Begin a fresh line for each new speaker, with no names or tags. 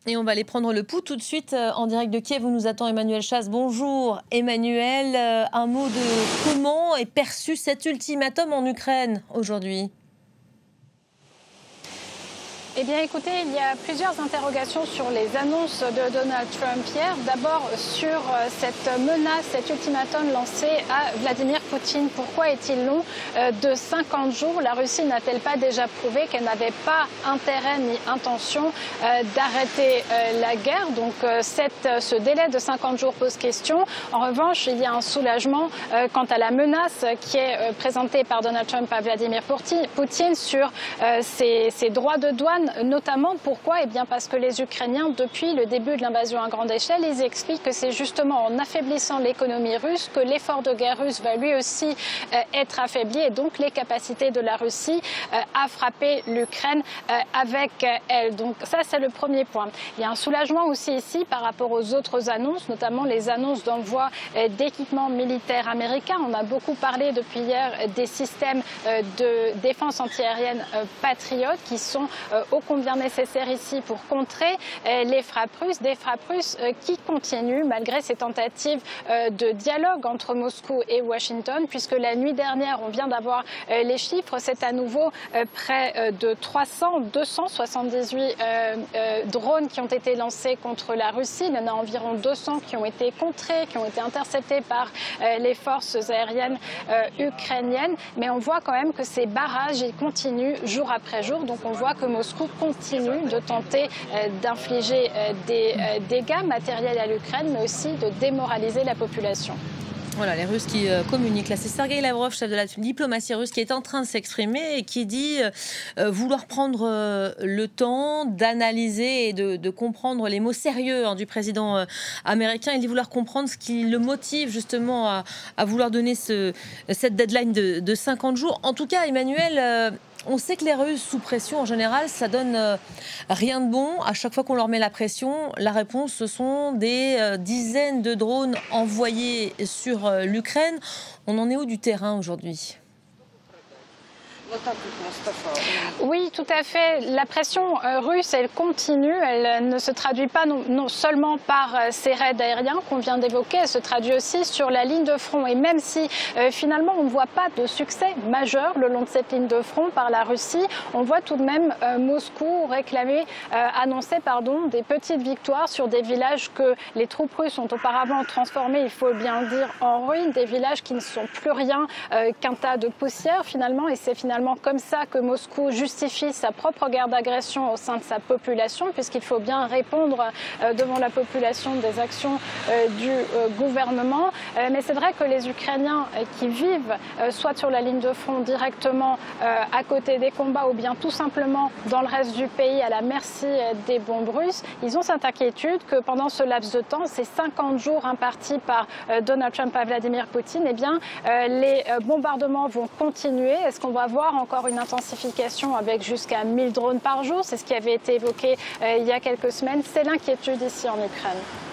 Et on va aller prendre le pouls tout de suite en direct de Kiev où nous attend Emmanuel Chasse. Bonjour Emmanuel, un mot de comment est perçu cet ultimatum en Ukraine aujourd'hui ?
Eh bien écoutez, il y a plusieurs interrogations sur les annonces de Donald Trump hier. D'abord sur cette menace, cet ultimatum lancé à Vladimir Poutine. Pourquoi est-il long de 50 jours? La Russie n'a-t-elle pas déjà prouvé qu'elle n'avait pas intérêt ni intention d'arrêter la guerre? Donc ce délai de 50 jours pose question. En revanche, il y a un soulagement quant à la menace qui est présentée par Donald Trump à Vladimir Poutine sur ses droits de douane. Notamment, pourquoi? Eh bien parce que les Ukrainiens, depuis le début de l'invasion à grande échelle, ils expliquent que c'est justement en affaiblissant l'économie russe que l'effort de guerre russe va lui aussi être affaibli et donc les capacités de la Russie à frapper l'Ukraine avec elle. Donc ça, c'est le premier point. Il y a un soulagement aussi ici par rapport aux autres annonces, notamment les annonces d'envoi d'équipements militaires américains. On a beaucoup parlé depuis hier des systèmes de défense antiaérienne Patriot qui sont ô combien nécessaire ici pour contrer les frappes russes, des frappes russes qui continuent malgré ces tentatives de dialogue entre Moscou et Washington, puisque la nuit dernière, on vient d'avoir les chiffres, c'est à nouveau près de 278 drones qui ont été lancés contre la Russie. Il y en a environ 200 qui ont été contrés, qui ont été interceptés par les forces aériennes ukrainiennes. Mais on voit quand même que ces barrages, ils continuent jour après jour. Donc on voit que Moscou continue de tenter d'infliger des dégâts matériels à l'Ukraine, mais aussi de démoraliser la population.
Voilà, les Russes qui communiquent. Là, c'est Sergueï Lavrov, chef de la diplomatie russe, qui est en train de s'exprimer et qui dit vouloir prendre le temps d'analyser et de comprendre les mots sérieux du président américain. Il dit vouloir comprendre ce qui le motive justement à vouloir donner cette deadline de 50 jours. En tout cas, Emmanuel... on sait que les Russes, sous pression, en général, ça donne rien de bon. À chaque fois qu'on leur met la pression, la réponse, ce sont des dizaines de drones envoyés sur l'Ukraine. On en est où du terrain aujourd'hui ?
Oui, tout à fait. La pression russe, elle continue. Elle ne se traduit pas non seulement par ces raids aériens qu'on vient d'évoquer, elle se traduit aussi sur la ligne de front. Et même si finalement on ne voit pas de succès majeur le long de cette ligne de front par la Russie, on voit tout de même Moscou annoncer des petites victoires sur des villages que les troupes russes ont auparavant transformés, il faut bien le dire, en ruines, des villages qui ne sont plus rien qu'un tas de poussière finalement. Et c'est finalement comme ça que Moscou justifie sa propre guerre d'agression au sein de sa population, puisqu'il faut bien répondre devant la population des actions du gouvernement. Mais c'est vrai que les Ukrainiens qui vivent soit sur la ligne de front directement à côté des combats ou bien tout simplement dans le reste du pays à la merci des bombes russes, ils ont cette inquiétude que pendant ce laps de temps, ces 50 jours impartis par Donald Trump à Vladimir Poutine, eh bien, les bombardements vont continuer. Est-ce qu'on va voir encore une intensification avec jusqu'à 1000 drones par jour? C'est ce qui avait été évoqué il y a quelques semaines. C'est l'inquiétude ici en Ukraine.